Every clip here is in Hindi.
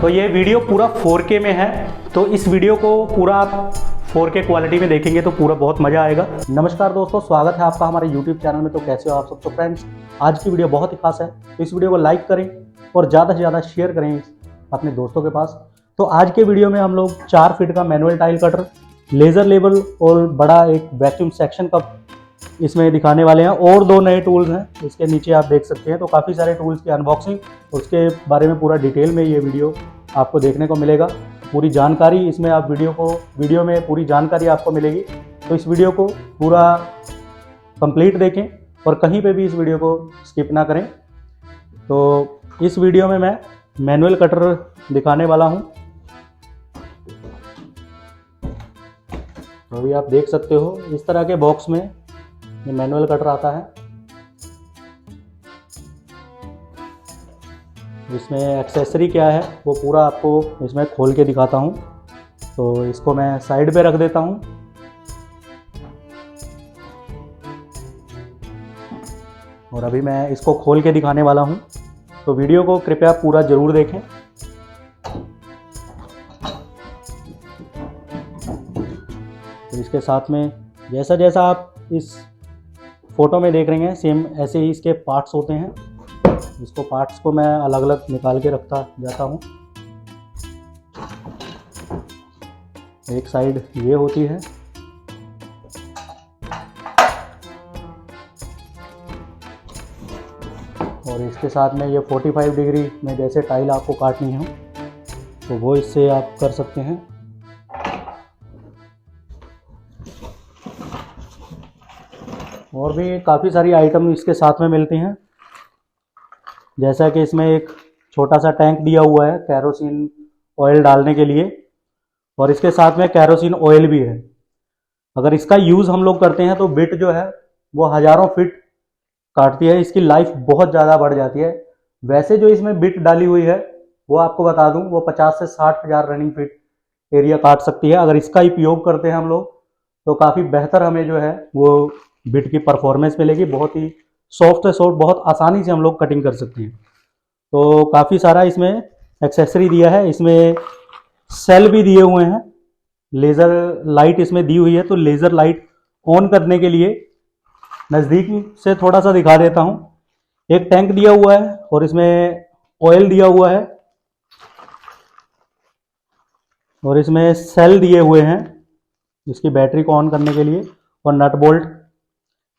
तो ये वीडियो पूरा 4K में है, तो इस वीडियो को पूरा आप 4K क्वालिटी में देखेंगे तो पूरा बहुत मज़ा आएगा। नमस्कार दोस्तों, स्वागत है आपका हमारे YouTube चैनल में। तो कैसे हो आप सब? तो फ्रेंड्स, आज की वीडियो बहुत ही खास है, तो इस वीडियो को लाइक करें और ज़्यादा से ज़्यादा शेयर करें अपने दोस्तों के पास। तो आज के वीडियो में हम लोग 4 फीट का manual tile cutter, laser level और बड़ा एक वैक्यूम सेक्शन का इसमें दिखाने वाले हैं। और 2 नए टूल्स हैं इसके नीचे आप देख सकते हैं। तो काफ़ी सारे टूल्स की अनबॉक्सिंग, उसके बारे में पूरा डिटेल में ये वीडियो आपको देखने को मिलेगा। पूरी जानकारी इसमें आप वीडियो में पूरी जानकारी आपको मिलेगी। तो इस वीडियो को पूरा कंप्लीट देखें और कहीं पे भी इस वीडियो को स्किप ना करें। तो इस वीडियो में मैं मैनुअल कटर दिखाने वाला हूँ। तो अभी आप देख सकते हो इस तरह के बॉक्स में ये मैनुअल कटर आता है। इसमें एक्सेसरी क्या है वो पूरा आपको इसमें खोल के दिखाता हूँ। तो इसको मैं साइड पे रख देता हूँ। और अभी मैं इसको खोल के दिखाने वाला हूँ, तो वीडियो को कृपया पूरा ज़रूर देखें। तो इसके साथ में जैसा जैसा आप इस फोटो में देख रहे हैं, सेम ऐसे ही इसके पार्ट्स होते हैं। इसको पार्ट्स को मैं अलग अलग निकाल के रखता जाता हूँ। एक साइड ये होती है, और इसके साथ में ये 45 डिग्री में जैसे टाइल आपको काटनी है तो वो इससे आप कर सकते हैं। और भी काफ़ी सारी आइटम इसके साथ में मिलती हैं, जैसा कि इसमें एक छोटा सा टैंक दिया हुआ है कैरोसिन ऑयल डालने के लिए, और इसके साथ में कैरोसिन ऑयल भी है। अगर इसका यूज़ हम लोग करते हैं तो बिट जो है वो हज़ारों फीट काटती है, इसकी लाइफ बहुत ज़्यादा बढ़ जाती है। वैसे जो इसमें बिट डाली हुई है वो आपको बता दूं, वो 50 से 60 हज़ार रनिंग फीट एरिया काट सकती है। अगर इसका उपयोग करते हैं हम लोग तो काफ़ी बेहतर हमें जो है वो बिट की परफॉर्मेंस मिलेगी। बहुत ही सॉफ्ट से सॉफ्ट, बहुत आसानी से हम लोग कटिंग कर सकते हैं। तो काफ़ी सारा इसमें एक्सेसरी दिया है। इसमें सेल भी दिए हुए हैं, लेज़र लाइट इसमें दी हुई है। तो लेज़र लाइट ऑन करने के लिए नज़दीक से थोड़ा सा दिखा देता हूँ। एक टैंक दिया हुआ है और इसमें ऑयल दिया हुआ है, और इसमें सेल दिए हुए हैं इसकी बैटरी को ऑन करने के लिए, और नट बोल्ट,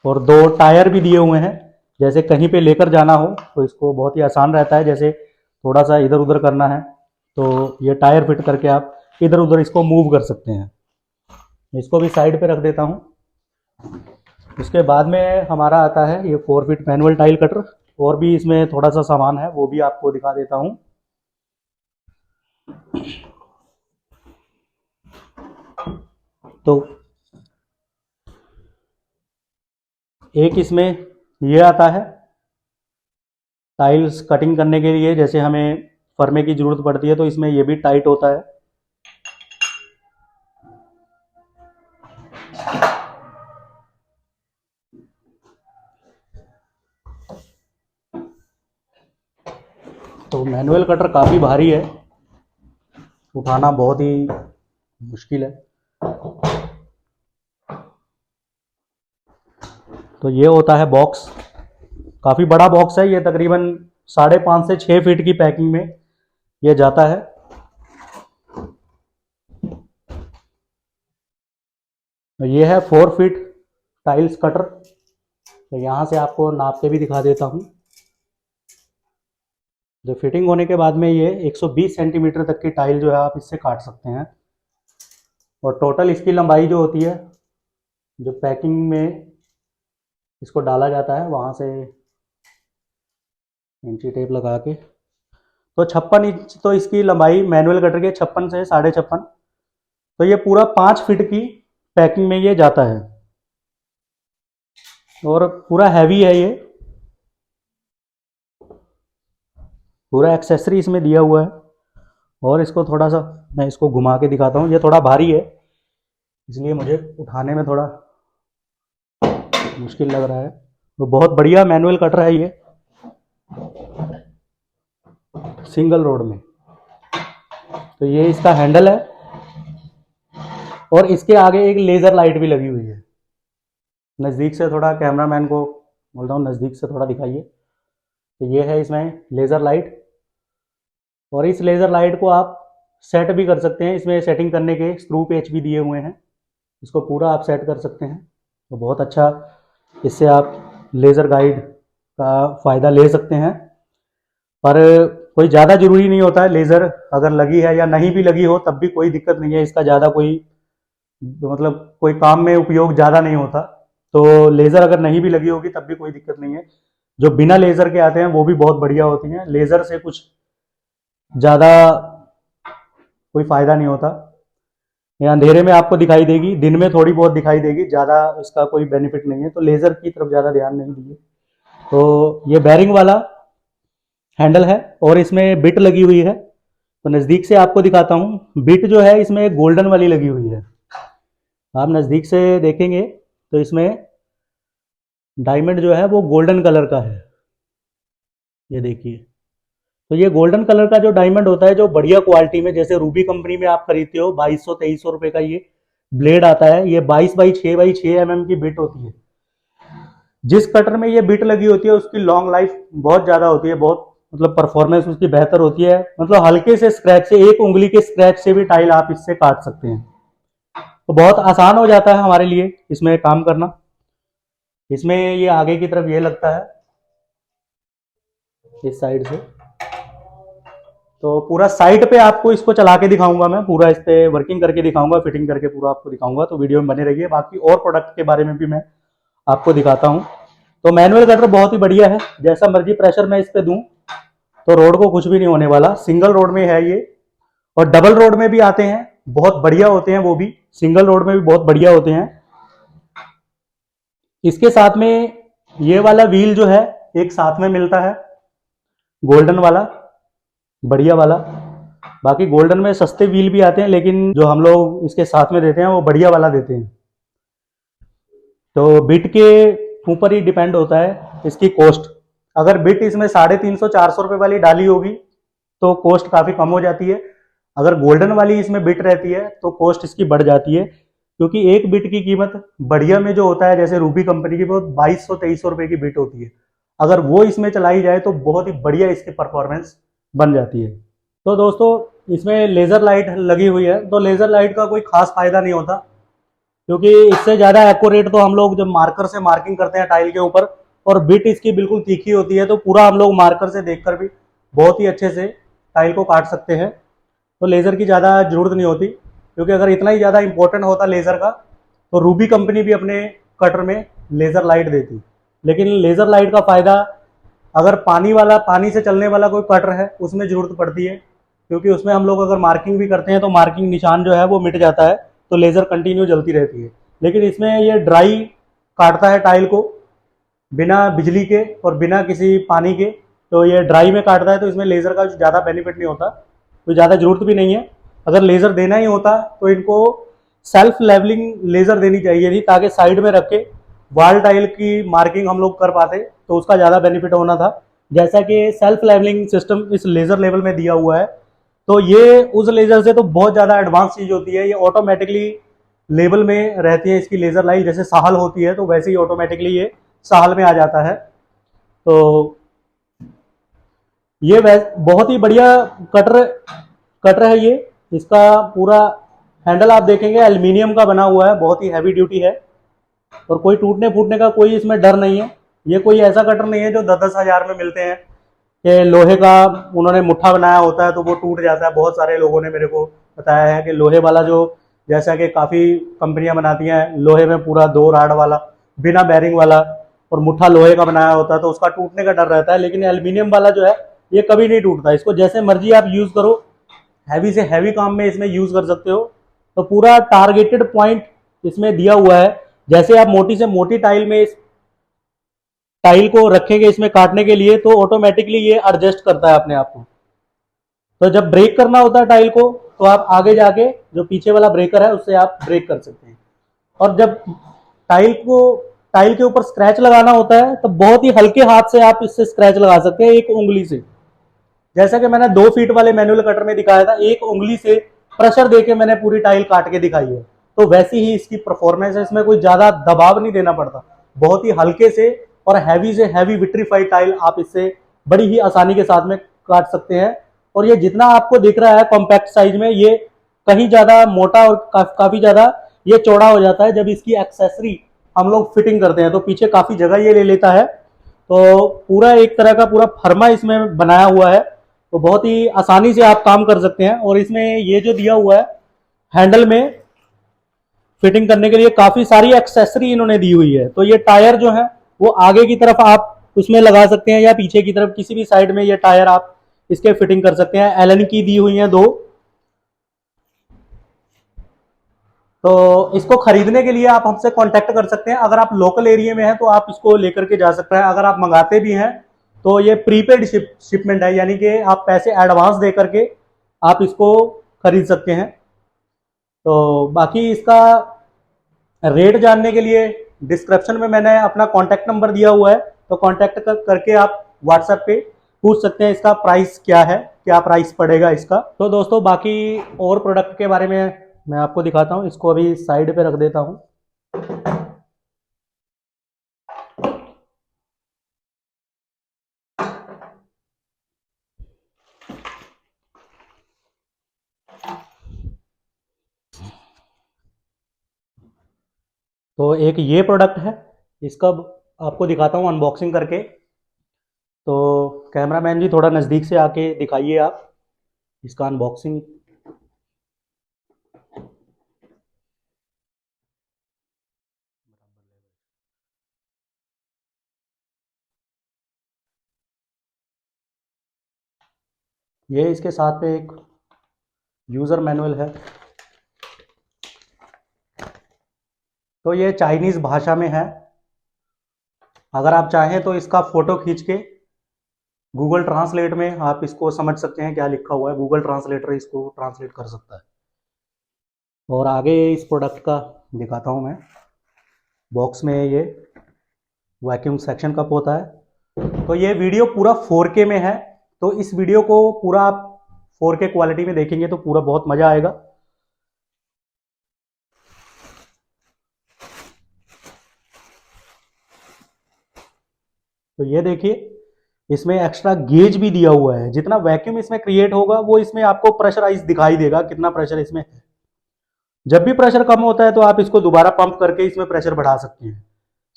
और 2 टायर भी दिए हुए हैं। जैसे कहीं पे लेकर जाना हो तो इसको बहुत ही आसान रहता है, जैसे थोड़ा सा इधर उधर करना है तो ये टायर फिट करके आप इधर उधर इसको मूव कर सकते हैं। इसको भी साइड पे रख देता हूँ। इसके बाद में हमारा आता है ये 4 फीट मैनुअल टाइल कटर। और भी इसमें थोड़ा सा सामान है, वो भी आपको दिखा देता हूँ। तो एक इसमें ये आता है टाइल्स कटिंग करने के लिए, जैसे हमें फरमे की ज़रूरत पड़ती है तो इसमें ये भी टाइट होता है। तो मैनुअल कटर काफ़ी भारी है, उठाना बहुत ही मुश्किल है। तो ये होता है बॉक्स, काफ़ी बड़ा बॉक्स है ये, तकरीबन 5.5 से 6 फीट की पैकिंग में ये जाता है। तो ये है 4 फीट टाइल्स कटर। तो यहाँ से आपको नाप के भी दिखा देता हूँ। जो फिटिंग होने के बाद में ये 120 सेंटीमीटर तक की टाइल जो है आप इससे काट सकते हैं। और टोटल इसकी लंबाई जो होती है, जो पैकिंग में इसको डाला जाता है वहाँ से इंची टेप लगा के, तो 56 इंच तो इसकी लंबाई मैनुअल कटर के 56 से 56.5। तो ये पूरा 5 फीट की पैकिंग में ये जाता है, और पूरा हैवी है ये। पूरा एक्सेसरी इसमें दिया हुआ है। और इसको थोड़ा सा मैं इसको घुमा के दिखाता हूँ। ये थोड़ा भारी है इसलिए मुझे उठाने में थोड़ा मुश्किल लग रहा है। तो बहुत बढ़िया मैनुअल कटर है ये, सिंगल रोड में। तो ये इसका हैंडल है और इसके आगे एक लेज़र लाइट भी लगी हुई है। नज़दीक से थोड़ा कैमरामैन को बोल रहा हूँ, नज़दीक से थोड़ा दिखाइए। तो ये है इसमें लेज़र लाइट, और इस लेज़र लाइट को आप सेट भी कर सकते हैं। इसमें सेटिंग करने के स्क्रू पेच भी दिए हुए हैं, इसको पूरा आप सेट कर सकते हैं। तो बहुत अच्छा, इससे आप लेज़र गाइड का फ़ायदा ले सकते हैं। पर कोई ज़्यादा ज़रूरी नहीं होता है, लेज़र अगर लगी है या नहीं भी लगी हो तब भी कोई दिक्कत नहीं है। इसका ज़्यादा कोई मतलब कोई काम में उपयोग ज़्यादा नहीं होता। तो लेज़र अगर नहीं भी लगी होगी तब भी कोई दिक्कत नहीं है। जो बिना लेज़र के आते हैं वो भी बहुत बढ़िया होती हैं। लेज़र से कुछ ज़्यादा कोई फ़ायदा नहीं होता। ये अंधेरे में आपको दिखाई देगी, दिन में थोड़ी बहुत दिखाई देगी, ज़्यादा इसका कोई बेनिफिट नहीं है। तो लेज़र की तरफ ज़्यादा ध्यान नहीं दीजिए। तो ये बैरिंग वाला हैंडल है और इसमें बिट लगी हुई है। तो नज़दीक से आपको दिखाता हूँ। बिट जो है इसमें गोल्डन वाली लगी हुई है। आप नज़दीक से देखेंगे तो इसमें डायमंड जो है वो गोल्डन कलर का है, ये देखिए। तो ये गोल्डन कलर का जो डायमंड होता है, जो बढ़िया क्वालिटी में, जैसे रूबी कंपनी में आप खरीदते हो 2200-2300 रुपए का ये ब्लेड आता है। ये 22x6x6 mm की बिट होती है। जिस कटर में ये बिट लगी होती है उसकी लॉन्ग लाइफ बहुत ज़्यादा होती है, बहुत मतलब परफॉर्मेंस उसकी बेहतर होती है। मतलब हल्के से स्क्रैच से, एक उंगली के स्क्रैच से भी टाइल आप इससे काट सकते हैं। तो बहुत आसान हो जाता है हमारे लिए इसमें काम करना। इसमें ये आगे की तरफ ये लगता है इस साइड से। तो पूरा साइड पे आपको इसको चला के दिखाऊंगा, मैं पूरा इस पे वर्किंग करके दिखाऊंगा, फिटिंग करके पूरा आपको दिखाऊंगा। तो वीडियो में बने रहिए। बाकी और प्रोडक्ट के बारे में भी मैं आपको दिखाता हूँ। तो मैनुअल कटर बहुत ही बढ़िया है, जैसा मर्जी प्रेशर मैं इस पे दूं तो रोड को कुछ भी नहीं होने वाला। सिंगल रोड में है ये, और डबल रोड में भी आते हैं, बहुत बढ़िया होते हैं वो भी। सिंगल रोड में भी बहुत बढ़िया होते हैं। इसके साथ में ये वाला व्हील जो है एक साथ में मिलता है, गोल्डन वाला, बढ़िया वाला। बाकी गोल्डन में सस्ते व्हील भी आते हैं, लेकिन जो हम लोग इसके साथ में देते हैं वो बढ़िया वाला देते हैं। तो बिट के ऊपर ही डिपेंड होता है इसकी कॉस्ट। अगर बिट इसमें 350-400 रुपए वाली डाली होगी तो कॉस्ट काफ़ी कम हो जाती है। अगर गोल्डन वाली इसमें बिट रहती है तो कॉस्ट इसकी बढ़ जाती है, क्योंकि एक बिट की कीमत बढ़िया में जो होता है, जैसे रूबी कंपनी की, वो 2200-2300 रुपए की बिट होती है। अगर वो इसमें चलाई जाए तो बहुत ही बढ़िया इसकी परफॉर्मेंस बन जाती है। तो दोस्तों, इसमें लेज़र लाइट लगी हुई है। तो लेज़र लाइट का कोई खास फायदा नहीं होता, क्योंकि इससे ज़्यादा एक्यूरेट तो हम लोग जब मार्कर से मार्किंग करते हैं टाइल के ऊपर, और बिट इसकी बिल्कुल तीखी होती है, तो पूरा हम लोग मार्कर से देखकर भी बहुत ही अच्छे से टाइल को काट सकते हैं। तो लेज़र की ज़्यादा ज़रूरत नहीं होती, क्योंकि अगर इतना ही ज़्यादा इंपॉर्टेंट होता लेज़र का तो रूबी कंपनी भी अपने कटर में लेज़र लाइट देती। लेकिन लेज़र लाइट का फ़ायदा, अगर पानी से चलने वाला कोई कटर है उसमें ज़रूरत पड़ती है, क्योंकि उसमें हम लोग अगर मार्किंग भी करते हैं तो मार्किंग निशान जो है वो मिट जाता है, तो लेज़र कंटिन्यू जलती रहती है। लेकिन इसमें ये ड्राई काटता है टाइल को, बिना बिजली के और बिना किसी पानी के। तो ये ड्राई में काटता है, तो इसमें लेज़र का ज़्यादा बेनिफिट नहीं होता, तो ज़्यादा ज़रूरत भी नहीं है। अगर लेज़र देना ही होता तो इनको सेल्फ लेवलिंग लेज़र देनी चाहिए थी, ताकि साइड में रख के वॉल टाइल की मार्किंग हम लोग कर पाते, तो उसका ज़्यादा बेनिफिट होना था। जैसा कि सेल्फ लेवलिंग सिस्टम इस लेज़र लेवल में दिया हुआ है, तो ये उस लेज़र से तो बहुत ज़्यादा एडवांस चीज़ होती है। ये ऑटोमेटिकली लेवल में रहती है इसकी लेज़र लाइट, जैसे साहल होती है तो वैसे ही ऑटोमेटिकली ये साहल में आ जाता है। तो ये बहुत ही बढ़िया कटर है ये। इसका पूरा हैंडल आप देखेंगे एल्युमिनियम का बना हुआ है, बहुत ही हैवी ड्यूटी है, और कोई टूटने फूटने का कोई इसमें डर नहीं है। ये कोई ऐसा कटर नहीं है जो 10-10 हज़ार में मिलते हैं, कि लोहे का उन्होंने मुट्ठा बनाया होता है तो वो टूट जाता है। बहुत सारे लोगों ने मेरे को बताया है कि लोहे वाला, जो जैसा कि काफ़ी कंपनियां बनाती हैं लोहे में पूरा 2 राड वाला, बिना बैरिंग वाला, और मुट्ठा लोहे का बनाया होता है, तो उसका टूटने का डर रहता है। लेकिन एल्युमिनियम वाला जो है ये कभी नहीं टूटता। इसको जैसे मर्जी आप यूज़ करो, हैवी से हैवी काम में इसमें यूज़ कर सकते हो। तो पूरा टारगेटेड पॉइंट इसमें दिया हुआ है। जैसे आप मोटी से मोटी टाइल में इस टाइल को रखेंगे इसमें काटने के लिए, तो ऑटोमेटिकली ये एडजस्ट करता है अपने आप को। तो जब ब्रेक करना होता है टाइल को, तो आप आगे जाके जो पीछे वाला ब्रेकर है उससे आप ब्रेक कर सकते हैं। और जब टाइल के ऊपर स्क्रैच लगाना होता है तो बहुत ही हल्के हाथ से आप इससे स्क्रैच लगा सकते हैं, एक उंगली से। जैसा कि मैंने 2 फीट वाले मैनुअल कटर में दिखाया था, एक उंगली से प्रेशर देके मैंने पूरी टाइल काट के दिखाई है, तो वैसी ही इसकी परफॉर्मेंस है। इसमें कोई ज्यादा दबाव नहीं देना पड़ता, बहुत ही हल्के से और हैवी से हैवी विट्रीफाइड टाइल आप इससे बड़ी ही आसानी के साथ में काट सकते हैं। और ये जितना आपको दिख रहा है कॉम्पैक्ट साइज में, ये कहीं ज्यादा मोटा और काफी ज्यादा ये चौड़ा हो जाता है जब इसकी एक्सेसरी हम लोग फिटिंग करते हैं, तो पीछे काफी जगह ये ले लेता है। तो पूरा एक तरह का पूरा फर्मा इसमें बनाया हुआ है, तो बहुत ही आसानी से आप काम कर सकते हैं। और इसमें ये जो दिया हुआ है हैंडल में फिटिंग करने के लिए काफी सारी एक्सेसरी इन्होंने दी हुई है। तो ये टायर जो है वो आगे की तरफ आप उसमें लगा सकते हैं या पीछे की तरफ, किसी भी साइड में ये टायर आप इसके फिटिंग कर सकते हैं। एलन की दी हुई है 2। तो इसको खरीदने के लिए आप हमसे कांटेक्ट कर सकते हैं। अगर आप लोकल एरिया में हैं तो आप इसको लेकर के जा सकते हैं। अगर आप मंगाते भी हैं तो ये प्रीपेड शिपमेंट है, यानी कि आप पैसे एडवांस दे करके आप इसको खरीद सकते हैं। तो बाकी इसका रेट जानने के लिए डिस्क्रिप्शन में मैंने अपना कॉन्टैक्ट नंबर दिया हुआ है, तो कॉन्टैक्ट करके आप व्हाट्सएप पे पूछ सकते हैं इसका प्राइस क्या है, क्या प्राइस पड़ेगा इसका। तो दोस्तों बाकी और प्रोडक्ट के बारे में मैं आपको दिखाता हूँ। इसको अभी साइड पे रख देता हूँ। तो एक ये प्रोडक्ट है, इसका आपको दिखाता हूँ अनबॉक्सिंग करके। तो कैमरामैन जी थोड़ा नज़दीक से आके दिखाइए आप इसका अनबॉक्सिंग। ये इसके साथ में एक यूज़र मैनुअल है। तो ये चाइनीज़ भाषा में है। अगर आप चाहें तो इसका फ़ोटो खींच के गूगल ट्रांसलेट में आप इसको समझ सकते हैं क्या लिखा हुआ है। गूगल ट्रांसलेटर इसको ट्रांसलेट कर सकता है। और आगे इस प्रोडक्ट का दिखाता हूँ मैं। बॉक्स में ये वैक्यूम सेक्शन कप होता है। तो ये वीडियो पूरा 4K में है, तो इस वीडियो को पूरा आप 4K क्वालिटी में देखेंगे तो पूरा बहुत मज़ा आएगा। तो ये देखिए इसमें एक्स्ट्रा गेज भी दिया हुआ है। जितना वैक्यूम इसमें क्रिएट होगा वो इसमें आपको प्रेशराइज दिखाई देगा, कितना प्रेशर इसमें है। जब भी प्रेशर कम होता है तो आप इसको दोबारा पंप करके इसमें प्रेशर बढ़ा सकते हैं।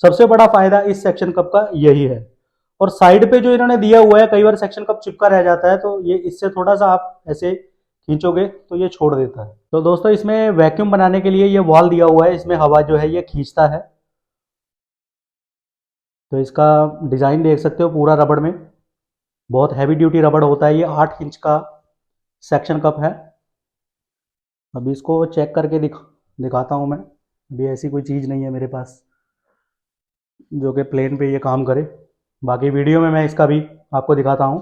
सबसे बड़ा फायदा इस सेक्शन कप का यही है। और साइड पे जो इन्होंने दिया हुआ है, कई बार सेक्शन कप चिपका रह जाता है, तो ये इससे थोड़ा सा आप ऐसे खींचोगे तो ये छोड़ देता है। तो दोस्तों इसमें वैक्यूम बनाने के लिए ये वॉल दिया हुआ है, इसमें हवा जो है ये खींचता है। तो इसका डिज़ाइन देख सकते हो पूरा रबड़ में, बहुत हैवी ड्यूटी रबड़ होता है। ये 8 इंच का सेक्शन कप है। अभी इसको चेक करके दिखाता हूँ मैं। अभी ऐसी कोई चीज़ नहीं है मेरे पास जो कि प्लेन पे ये काम करे। बाकी वीडियो में मैं इसका भी आपको दिखाता हूँ।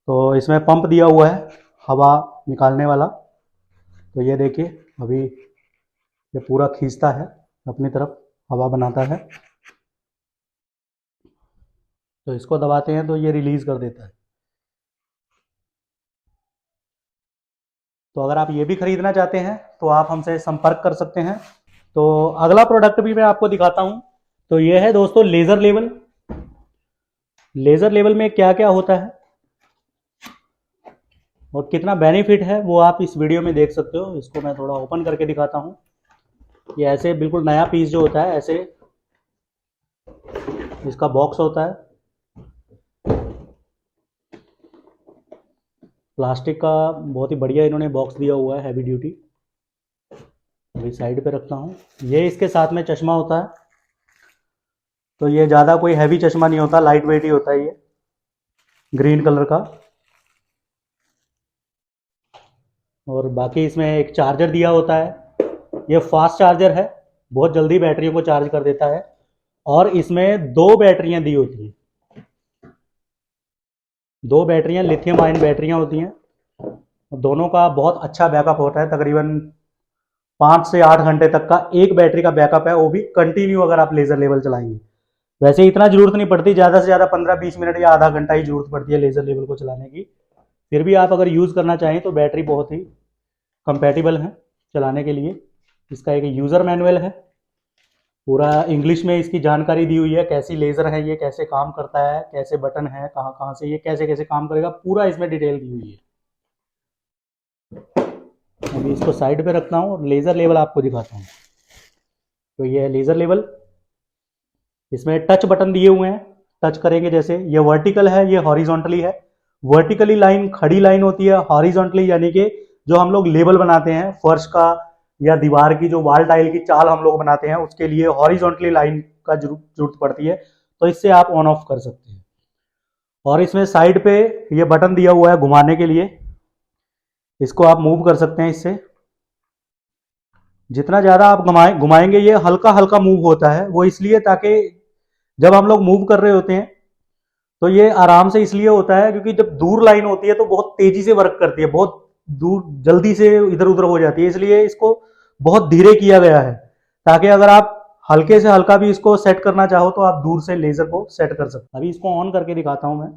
तो इसमें पंप दिया हुआ है हवा निकालने वाला। तो ये देखिए अभी ये पूरा खींचता है अपनी तरफ, हवा बनाता है। तो इसको दबाते हैं तो ये रिलीज़ कर देता है। तो अगर आप ये भी खरीदना चाहते हैं तो आप हमसे संपर्क कर सकते हैं। तो अगला प्रोडक्ट भी मैं आपको दिखाता हूँ। तो ये है दोस्तों लेज़र लेवल। लेज़र लेवल में क्या क्या होता है और कितना बेनिफिट है वो आप इस वीडियो में देख सकते हो। इसको मैं थोड़ा ओपन करके दिखाता हूँ। ये ऐसे बिल्कुल नया पीस जो होता है, ऐसे इसका बॉक्स होता है प्लास्टिक का। बहुत ही बढ़िया इन्होंने बॉक्स दिया हुआ है, हैवी ड्यूटी। अभी साइड पे रखता हूँ। ये इसके साथ में चश्मा होता है। तो ये ज़्यादा कोई हैवी चश्मा नहीं होता, लाइट वेट ही होता है ये, ग्रीन कलर का। और बाकी इसमें एक चार्जर दिया होता है। ये फास्ट चार्जर है, बहुत जल्दी बैटरियों को चार्ज कर देता है। और इसमें 2 बैटरियां दी होती हैं। 2 बैटरियां लिथियम आयन बैटरियां होती हैं। दोनों का बहुत अच्छा बैकअप होता है, तकरीबन 5 से 8 घंटे तक का एक बैटरी का बैकअप है, वो भी कंटिन्यू अगर आप लेज़र लेवल चलाएंगे। वैसे इतना जरूरत नहीं पड़ती, ज़्यादा से ज़्यादा 15-20 मिनट या आधा घंटा ही जरूरत पड़ती है लेज़र लेवल को चलाने की। फिर भी आप अगर यूज़ करना चाहें तो बैटरी बहुत ही कंपैटिबल है चलाने के लिए। इसका एक यूज़र मैनुअल है, पूरा इंग्लिश में इसकी जानकारी दी हुई है, कैसी लेज़र है ये, कैसे काम करता है, कैसे बटन है, कहाँ कहाँ से ये कैसे कैसे काम करेगा, पूरा इसमें डिटेल दी हुई है। अभी इसको साइड पे रखता हूँ और लेज़र लेवल आपको दिखाता हूँ। तो ये है लेज़र लेवल, इसमें टच बटन दिए हुए हैं, टच करेंगे जैसे ये वर्टिकल है, ये हॉरिजॉन्टली है। वर्टिकली लाइन खड़ी लाइन होती है, हॉरिजॉन्टली यानी कि जो हम लोग लेबल बनाते हैं फर्श का या दीवार की, जो वाल टाइल की चाल हम लोग बनाते हैं उसके लिए हॉरिजॉन्टली लाइन का जरूरत पड़ती है, तो इससे आप ऑन ऑफ कर सकते हैं। और इसमें साइड पे ये बटन दिया हुआ है घुमाने के लिए, इसको आप मूव कर सकते हैं इससे। जितना ज़्यादा आप घुमाएंगे ये हल्का हल्का मूव होता है, वो इसलिए ताकि जब हम लोग मूव कर रहे होते हैं तो ये आराम से इसलिए होता है क्योंकि जब दूर लाइन होती है तो बहुत तेजी से वर्क करती है, बहुत दूर जल्दी से इधर उधर हो जाती है, इसलिए इसको बहुत धीरे किया गया है ताकि अगर आप हल्के से हल्का भी इसको सेट करना चाहो तो आप दूर से लेजर को सेट कर सकते हैं। अभी इसको ऑन करके दिखाता हूं मैं।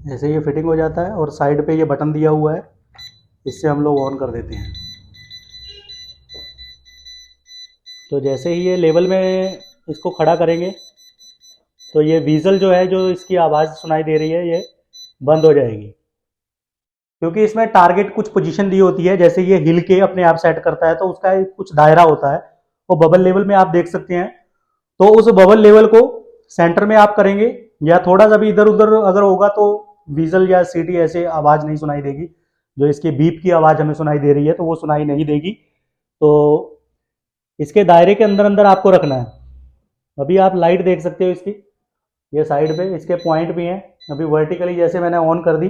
ऐसे ये फिटिंग हो जाता है और साइड पे ये बटन दिया हुआ है, इससे हम लोग ऑन कर देते हैं। तो जैसे ही ये लेवल में इसको खड़ा करेंगे तो ये विज़ल जो है, जो इसकी आवाज़ सुनाई दे रही है, ये बंद हो जाएगी क्योंकि इसमें टारगेट कुछ पोजीशन दी होती है। जैसे ये हिल के अपने आप सेट करता है तो उसका कुछ दायरा होता है, वो बबल लेवल में आप देख सकते हैं। तो उस बबल लेवल को सेंटर में आप करेंगे या थोड़ा सा भी इधर उधर अगर होगा तो विज़ल या सीटी ऐसे आवाज़ नहीं सुनाई देगी। जो इसकी बीप की आवाज़ हमें सुनाई दे रही है तो वो सुनाई नहीं देगी। तो इसके दायरे के अंदर अंदर आपको रखना है। अभी आप लाइट देख सकते हो इसकी, ये साइड पे इसके पॉइंट भी हैं। अभी वर्टिकली जैसे मैंने ऑन कर दी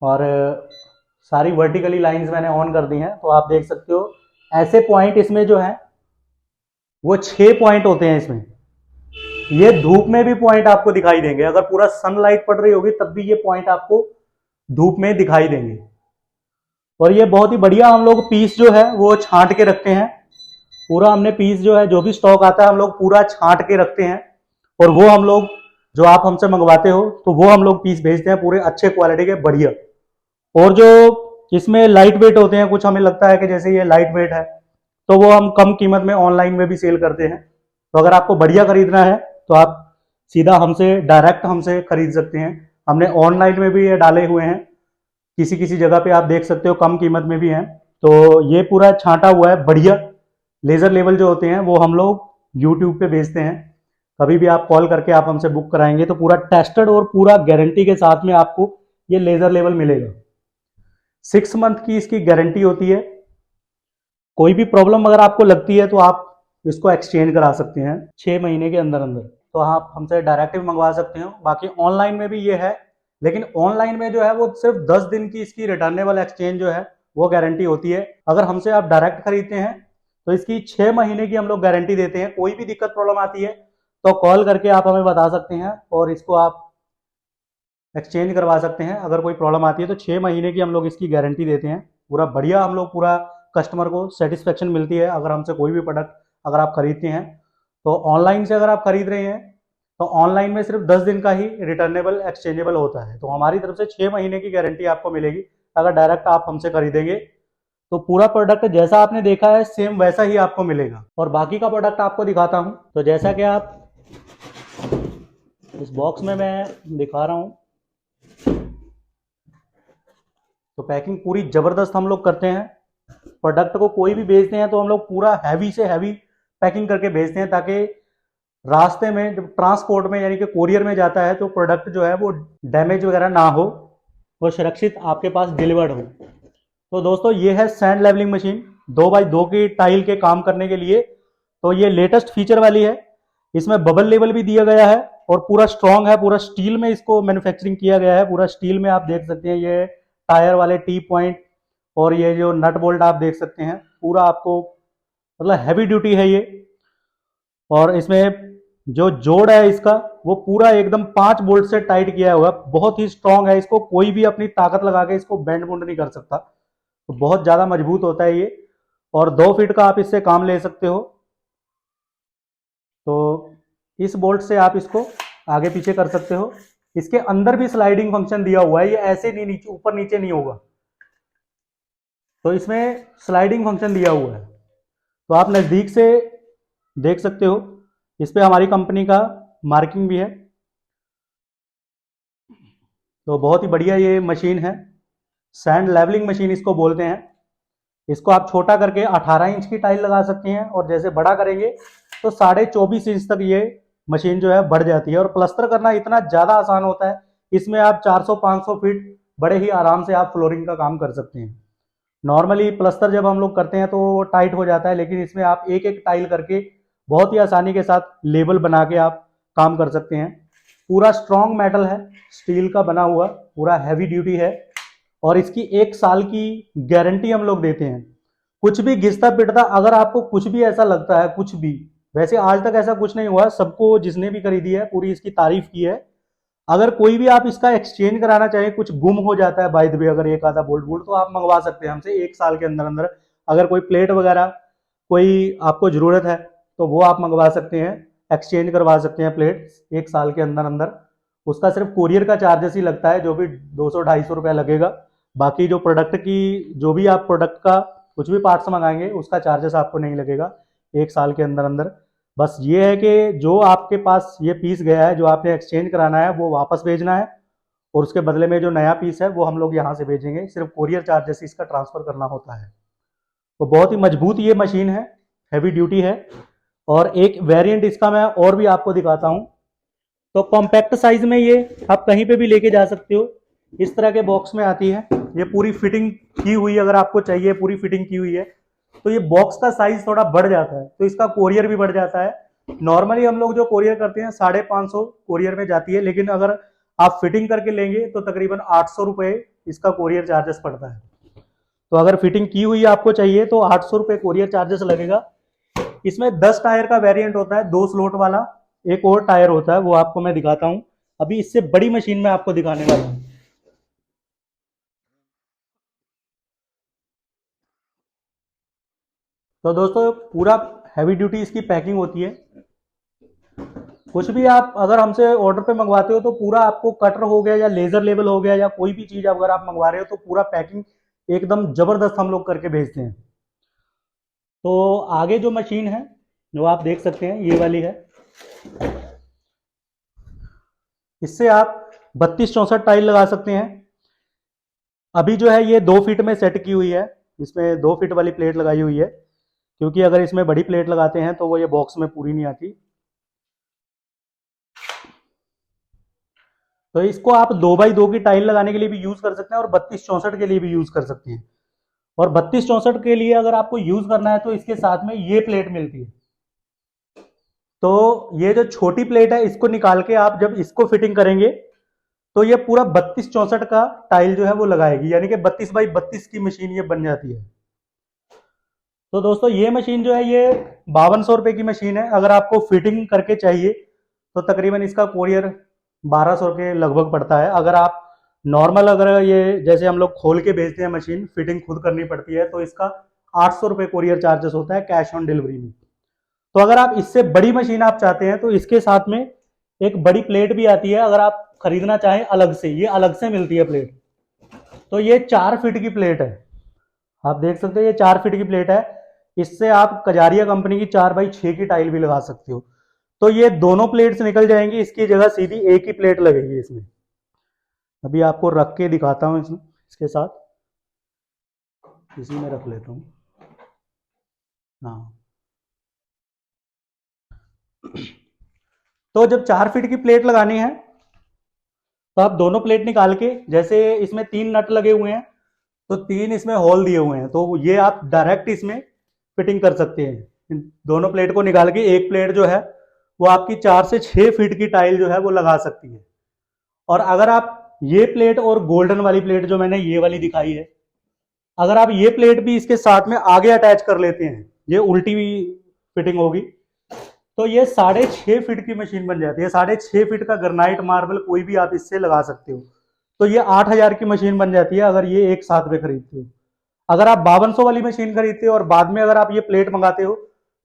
और सारी वर्टिकली लाइंस मैंने ऑन कर दी हैं, तो आप देख सकते हो ऐसे पॉइंट इसमें जो है वो 6 पॉइंट होते हैं इसमें। ये धूप में भी पॉइंट आपको दिखाई देंगे, अगर पूरा सनलाइट पड़ रही होगी तब भी ये पॉइंट आपको धूप में दिखाई देंगे। और ये बहुत ही बढ़िया हम लोग पीस जो है वो छांट के रखते हैं। पूरा हमने पीस जो है, जो भी स्टॉक आता है हम लोग पूरा छांट के रखते हैं और वो हम लोग जो आप हमसे मंगवाते हो तो वो हम लोग पीस भेजते हैं पूरे अच्छे क्वालिटी के, बढ़िया। और जो इसमें लाइट वेट होते हैं, कुछ हमें लगता है कि जैसे ये लाइट वेट है तो वो हम कम कीमत में ऑनलाइन में भी सेल करते हैं। तो अगर आपको बढ़िया खरीदना है तो आप सीधा हमसे डायरेक्ट हमसे खरीद सकते हैं। हमने ऑनलाइन में भी ये डाले हुए हैं, किसी किसी जगह पे आप देख सकते हो कम कीमत में भी हैं। तो ये पूरा छांटा हुआ है बढ़िया लेजर लेवल जो होते हैं वो हम लोग यूट्यूब पे बेचते हैं। कभी भी आप कॉल करके आप हमसे बुक कराएंगे तो पूरा टेस्टेड और पूरा गारंटी के साथ में आपको ये लेजर लेवल मिलेगा। 6 मंथ की इसकी गारंटी होती है। कोई भी प्रॉब्लम अगर आपको लगती है तो आप इसको एक्सचेंज करा सकते हैं 6 महीने के अंदर अंदर। तो आप हमसे डायरेक्ट भी मंगवा सकते हो। बाकी ऑनलाइन में भी ये है, लेकिन ऑनलाइन में जो है वो सिर्फ 10 दिन की इसकी रिटर्नेबल एक्सचेंज जो है वो गारंटी होती है। अगर हमसे आप डायरेक्ट खरीदते हैं तो इसकी 6 महीने की हम लोग गारंटी देते हैं। कोई भी दिक्कत प्रॉब्लम आती है तो कॉल करके आप हमें बता सकते हैं और इसको आप एक्सचेंज करवा सकते हैं। अगर कोई प्रॉब्लम आती है तो 6 महीने की हम लोग इसकी गारंटी देते हैं। पूरा बढ़िया हम लोग पूरा कस्टमर को सेटिस्फेक्शन मिलती है अगर हमसे कोई भी प्रोडक्ट अगर आप खरीदते हैं। तो ऑनलाइन से अगर आप खरीद रहे हैं तो ऑनलाइन में सिर्फ 10 दिन का ही रिटर्नेबल एक्सचेंजेबल होता है। तो हमारी तरफ से 6 महीने की गारंटी आपको मिलेगी अगर डायरेक्ट आप हमसे खरीदेंगे। तो पूरा प्रोडक्ट जैसा आपने देखा है सेम वैसा ही आपको मिलेगा। और बाकी का प्रोडक्ट आपको दिखाता हूं। तो जैसा कि आप इस बॉक्स में मैं दिखा रहा हूं, तो पैकिंग पूरी ज़बरदस्त हम लोग करते हैं। प्रोडक्ट को कोई भी भेजते हैं तो हम लोग पूरा हैवी से हैवी पैकिंग करके भेजते हैं ताकि रास्ते में जब ट्रांसपोर्ट में यानी कि कोरियर में जाता है तो प्रोडक्ट जो है वो डैमेज वगैरह ना हो और सुरक्षित आपके पास डिलीवर्ड हो। तो दोस्तों ये है सैंड लेवलिंग मशीन 2x2 की टाइल के काम करने के लिए। तो ये लेटेस्ट फीचर वाली है, इसमें बबल लेवल भी दिया गया है और पूरा स्ट्रॉन्ग है, पूरा स्टील में इसको मैन्युफैक्चरिंग किया गया है। पूरा स्टील में आप देख सकते हैं ये टायर वाले टी पॉइंट और ये जो नट बोल्ट आप देख सकते हैं, पूरा आपको मतलब हैवी ड्यूटी है ये। और इसमें जो जोड़ है इसका वो पूरा एकदम 5 बोल्ट से टाइट किया हुआ, बहुत ही स्ट्रांग है। इसको कोई भी अपनी ताकत लगा के इसको बेंड बुंड नहीं कर सकता, तो बहुत ज्यादा मजबूत होता है ये। और 2 फीट का आप इससे काम ले सकते हो। तो इस बोल्ट से आप इसको आगे पीछे कर सकते हो इसके अंदर भी स्लाइडिंग फंक्शन दिया हुआ है, ये ऐसे नहीं नीचे ऊपर नीचे नहीं होगा, तो इसमें स्लाइडिंग फंक्शन दिया हुआ है। तो आप नज़दीक से देख सकते हो, इस पे हमारी कंपनी का मार्किंग भी है। तो बहुत ही बढ़िया ये मशीन है, सैंड लेवलिंग मशीन इसको बोलते हैं। इसको आप छोटा करके 18 इंच की टाइल लगा सकते हैं, और जैसे बड़ा करेंगे तो 24.5 इंच तक ये मशीन जो है बढ़ जाती है। और प्लस्तर करना इतना ज़्यादा आसान होता है, इसमें आप 400-500 फीट बड़े ही आराम से आप फ्लोरिंग का काम कर सकते हैं। नॉर्मली प्लस्तर जब हम लोग करते हैं तो टाइट हो जाता है, लेकिन इसमें आप एक एक टाइल करके बहुत ही आसानी के साथ लेबल बना के आप काम कर सकते हैं। पूरा स्ट्रॉन्ग मेटल है, स्टील का बना हुआ, पूरा हैवी ड्यूटी है, और इसकी 1 साल की गारंटी हम लोग देते हैं। कुछ भी घिसता पिटता अगर आपको कुछ भी ऐसा लगता है, कुछ भी, वैसे आज तक ऐसा कुछ नहीं हुआ, सबको जिसने भी खरीदी है पूरी इसकी तारीफ की है। अगर कोई भी आप इसका एक्सचेंज कराना चाहें, कुछ गुम हो जाता है बाय द वे अगर एक आधा बोल्ट वोल्ट, तो आप मंगवा सकते हैं हमसे 1 साल के अंदर अंदर। अगर कोई प्लेट वगैरह कोई आपको जरूरत है तो वो आप मंगवा सकते हैं, एक्सचेंज करवा सकते हैं प्लेट 1 साल के अंदर अंदर। उसका सिर्फ कुरियर का चार्जेस ही लगता है, जो भी 200-250 रुपया लगेगा। बाकी जो प्रोडक्ट की, जो भी आप प्रोडक्ट का कुछ भी पार्ट्स मंगाएंगे उसका चार्जेस आपको नहीं लगेगा 1 साल के अंदर अंदर। बस ये है कि जो आपके पास ये पीस गया है, जो आपने एक्सचेंज कराना है, वो वापस भेजना है, और उसके बदले में जो नया पीस है वो हम लोग यहाँ से भेजेंगे। सिर्फ कोरियर चार्जेस इसका ट्रांसफर करना होता है। तो बहुत ही मजबूत ये मशीन है, हैवी ड्यूटी है। और एक वेरिएंट इसका मैं और भी आपको दिखाता हूँ। तो कॉम्पैक्ट साइज में ये आप कहीं पे भी लेके जा सकते हो, इस तरह के बॉक्स में आती है। ये पूरी फिटिंग की हुई, अगर आपको चाहिए पूरी फिटिंग की हुई है, तो ये बॉक्स का साइज थोड़ा बढ़ जाता है, तो इसका कोरियर भी बढ़ जाता है। नॉर्मली हम लोग जो कोरियर करते हैं 550 कोरियर में जाती है, लेकिन अगर आप फिटिंग करके लेंगे तो तकरीबन 800 रुपये इसका कोरियर चार्जेस पड़ता है। तो अगर फिटिंग की हुई आपको चाहिए तो 800 रुपये कोरियर चार्जेस लगेगा। इसमें 10 टायर का वेरिएंट होता है, 2 स्लॉट वाला, एक और टायर होता है, वो आपको मैं दिखाता हूं। अभी इससे बड़ी मशीन में आपको दिखाने वाला हूं। तो दोस्तों पूरा हैवी ड्यूटी इसकी पैकिंग होती है। कुछ भी आप अगर हमसे ऑर्डर पे मंगवाते हो तो पूरा आपको कटर हो गया या लेजर लेवल हो गया या कोई भी चीज अगर आप मंगवा रहे हो तो पूरा पैकिंग एकदम जबरदस्त हम लोग करके भेजते हैं। तो आगे जो मशीन है जो आप देख सकते हैं ये वाली है। इससे आप 32-64 टाइल लगा सकते हैं। अभी जो है ये 2 फीट में सेट की हुई है, इसमें 2 फीट वाली प्लेट लगाई हुई है, क्योंकि अगर इसमें बड़ी प्लेट लगाते हैं तो वो ये बॉक्स में पूरी नहीं आती। तो इसको आप 2x2 की टाइल लगाने के लिए भी यूज कर सकते हैं और 32-64 के लिए भी यूज कर सकते हैं। और 32-64 के लिए अगर आपको यूज करना है तो इसके साथ में ये प्लेट मिलती है। तो ये जो छोटी प्लेट है इसको निकाल के आप जब इसको फिटिंग करेंगे तो ये पूरा 32-64 का टाइल जो है वो लगाएगी, यानी कि 32x32 की मशीन ये बन जाती है। तो दोस्तों ये मशीन जो है ये 5200 रुपये की मशीन है। अगर आपको फिटिंग करके चाहिए तो तकरीबन इसका कोरियर 1200 के लगभग पड़ता है। अगर आप नॉर्मल अगर ये जैसे हम लोग खोल के भेजते हैं मशीन, फिटिंग खुद करनी पड़ती है, तो इसका 800 रुपये कोरियर चार्जेस होता है कैश ऑन डिलीवरी में। तो अगर आप इससे बड़ी मशीन आप चाहते हैं तो इसके साथ में एक बड़ी प्लेट भी आती है, अगर आप खरीदना चाहें अलग से, ये अलग से मिलती है प्लेट। तो ये 4 फीट की प्लेट है, आप देख सकते हो ये 4 फीट की प्लेट है। इससे आप कजारिया कंपनी की 4x6 की टाइल भी लगा सकते हो। तो ये दोनों प्लेट्स निकल जाएंगी, इसकी जगह सीधी एक ही प्लेट लगेगी इसमें। अभी आपको रख के दिखाता हूँ इसके साथ, इसी में रख लेता हूँ। हाँ, तो जब 4 फीट की प्लेट लगानी है तो आप दोनों प्लेट निकाल के, जैसे इसमें 3 नट लगे हुए हैं तो 3 इसमें होल दिए हुए हैं, तो ये आप डायरेक्ट इसमें फिटिंग कर सकते हैं। इन दोनों प्लेट को निकाल के एक प्लेट जो है वो आपकी 4 से 6 फीट की टाइल जो है वो लगा सकती है। और अगर आप ये प्लेट और गोल्डन वाली प्लेट जो मैंने ये वाली दिखाई है, अगर आप ये प्लेट भी इसके साथ में आगे अटैच कर लेते हैं, ये उल्टी फिटिंग होगी, तो ये 6.5 फीट की मशीन बन जाती है। 6.5 फीट का ग्रेनाइट मार्बल कोई भी आप इससे लगा सकते हो। तो ये 8000 की मशीन बन जाती है अगर ये एक साथ में खरीदते हो। अगर आप 5200 वाली मशीन खरीदते हो और बाद में अगर आप ये प्लेट मंगाते हो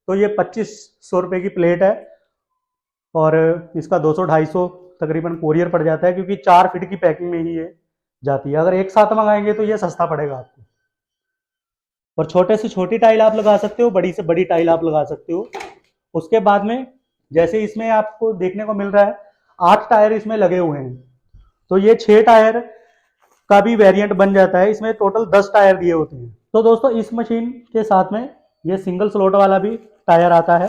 तो ये 2500 रुपये की प्लेट है, और इसका 200-250 तकरीबन कोरियर पड़ जाता है, क्योंकि 4 फीट की पैकिंग में ही ये जाती है। अगर एक साथ मंगाएंगे तो ये सस्ता पड़ेगा आपको। और छोटे से छोटी टाइल आप लगा सकते हो, बड़ी से बड़ी टाइल आप लगा सकते हो। उसके बाद में जैसे इसमें आपको देखने को मिल रहा है 8 टायर इसमें लगे हुए हैं, तो ये 6 टायर का भी वेरिएंट बन जाता है। इसमें टोटल 10 टायर दिए होते हैं। तो दोस्तों इस मशीन के साथ में ये सिंगल स्लॉट वाला भी टायर आता है।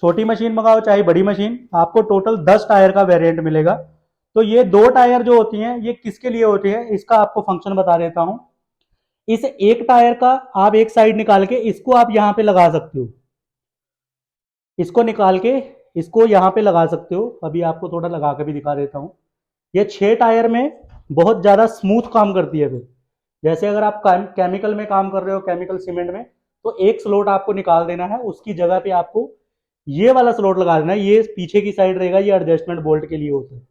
छोटी मशीन मंगाओ चाहे बड़ी मशीन, आपको टोटल 10 टायर का वेरिएंट मिलेगा। तो ये 2 टायर जो होती हैं ये किसके लिए होती है, इसका आपको फंक्शन बता देता हूं। इस एक टायर का आप एक साइड निकाल के इसको आप यहां पे लगा सकते हो, इसको निकाल के इसको यहां पे लगा सकते हो। अभी आपको थोड़ा लगा के भी दिखा देता हूं। ये 6 टायर में बहुत ज्यादा स्मूथ काम करती है। फिर जैसे अगर आप केमिकल में काम कर रहे हो, केमिकल सीमेंट में, तो एक स्लॉट आपको निकाल देना है, उसकी जगह पे आपको ये वाला स्लॉट लगा देना है। ये पीछे की साइड रहेगा, ये एडजस्टमेंट बोल्ट के लिए होता है।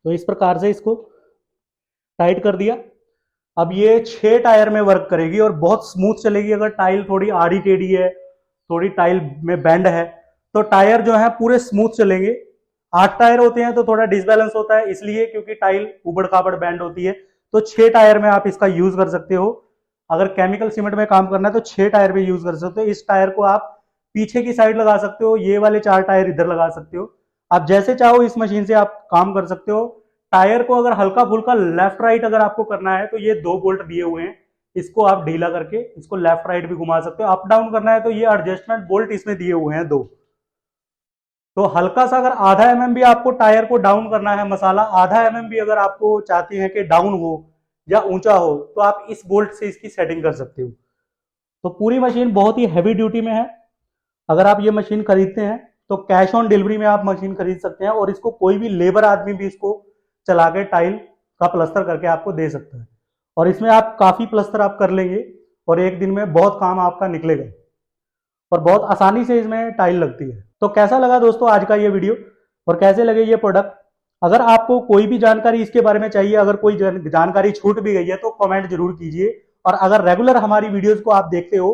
तो इस प्रकार से इसको टाइट कर दिया। अब ये 6 टायर में वर्क करेगी और बहुत स्मूथ चलेगी। अगर टाइल थोड़ी आड़ी टेढ़ी है, थोड़ी टाइल में बेंड है, तो टायर जो है पूरे स्मूथ चलेंगे। 8 टायर होते हैं तो थोड़ा डिसबैलेंस होता है, इसलिए क्योंकि टाइल उबड़ खाबड़ बैंड होती है। तो 6 टायर में आप इसका यूज कर सकते हो। अगर केमिकल सीमेंट में काम करना है तो 6 टायर में यूज कर सकते हो। इस टायर को आप पीछे की साइड लगा सकते हो, ये वाले 4 टायर इधर लगा सकते हो। आप जैसे चाहो इस मशीन से आप काम कर सकते हो। टायर को अगर हल्का फुल्का लेफ्ट राइट अगर आपको करना है तो ये 2 बोल्ट दिए हुए हैं, इसको आप ढीला करके इसको लेफ्ट राइट भी घुमा सकते हो। अप डाउन करना है तो ये एडजस्टमेंट बोल्ट इसमें दिए हुए हैं 2। तो हल्का सा अगर आधा mm भी आपको टायर को डाउन करना है, मसाला आधा mm भी अगर आपको चाहते हैं कि डाउन हो या ऊंचा हो, तो आप इस बोल्ट से इसकी सेटिंग कर सकते हो। तो पूरी मशीन बहुत ही हैवी ड्यूटी में है। अगर आप ये मशीन खरीदते हैं तो कैश ऑन डिलीवरी में आप मशीन खरीद सकते हैं, और इसको कोई भी लेबर आदमी भी इसको चला के टाइल का प्लस्तर करके आपको दे सकता है। और इसमें आप काफी प्लस्तर आप कर लेंगे और एक दिन में बहुत काम आपका निकलेगा, और बहुत आसानी से इसमें टाइल लगती है। तो कैसा लगा दोस्तों आज का ये वीडियो, और कैसे लगे ये प्रोडक्ट? अगर आपको कोई भी जानकारी इसके बारे में चाहिए, अगर कोई जानकारी छूट भी गई है तो कमेंट जरूर कीजिए। और अगर रेगुलर हमारी वीडियोस को आप देखते हो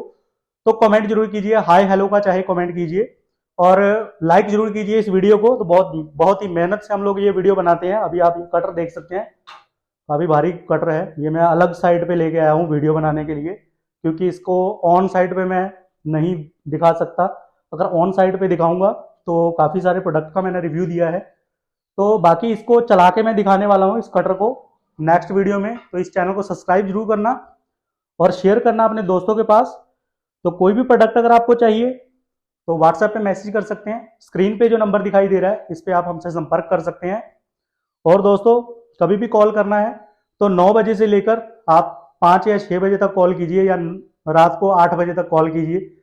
तो कमेंट जरूर कीजिए, हाय हेलो का चाहे कमेंट कीजिए, और लाइक जरूर कीजिए इस वीडियो को। तो बहुत ही मेहनत से हम लोग ये वीडियो बनाते हैं। अभी आप ये कटर देख सकते हैं, काफी भारी कटर है। ये मैं अलग साइड पे लेके आया हूँ वीडियो बनाने के लिए, क्योंकि इसको ऑन साइड पे मैं नहीं दिखा सकता। अगर ऑन साइड पे दिखाऊंगा तो काफी सारे प्रोडक्ट का मैंने रिव्यू दिया है। तो बाकी इसको चला के मैं दिखाने वाला हूँ इस कटर को नेक्स्ट वीडियो में। तो इस चैनल को सब्सक्राइब जरूर करना और शेयर करना अपने दोस्तों के पास। तो कोई भी प्रोडक्ट अगर आपको चाहिए तो व्हाट्सएप पे मैसेज कर सकते हैं। स्क्रीन पे जो नंबर दिखाई दे रहा है इस पे आप हमसे संपर्क कर सकते हैं। और दोस्तों कभी भी कॉल करना है तो 9 बजे से लेकर आप 5 या 6 बजे तक कॉल कीजिए, या रात को 8 बजे तक कॉल कीजिए।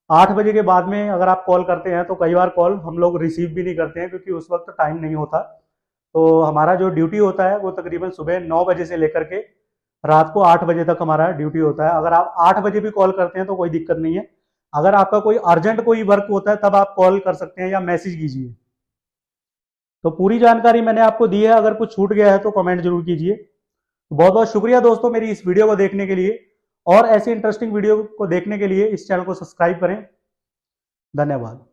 8 बजे के बाद में अगर आप कॉल करते हैं तो कई बार कॉल हम लोग रिसीव भी नहीं करते हैं, क्योंकि उस वक्त टाइम नहीं होता। तो हमारा जो ड्यूटी होता है वो तकरीबन सुबह 9 बजे से लेकर के रात को 8 बजे तक हमारा ड्यूटी होता है। अगर आप 8 बजे भी कॉल करते हैं तो कोई दिक्कत नहीं है। अगर आपका कोई अर्जेंट कोई वर्क होता है तब आप कॉल कर सकते हैं या मैसेज कीजिए। तो पूरी जानकारी मैंने आपको दी है। अगर कुछ छूट गया है तो कमेंट जरूर कीजिए। बहुत बहुत शुक्रिया दोस्तों मेरी इस वीडियो को देखने के लिए, और ऐसी इंटरेस्टिंग वीडियो को देखने के लिए इस चैनल को सब्सक्राइब करें। धन्यवाद।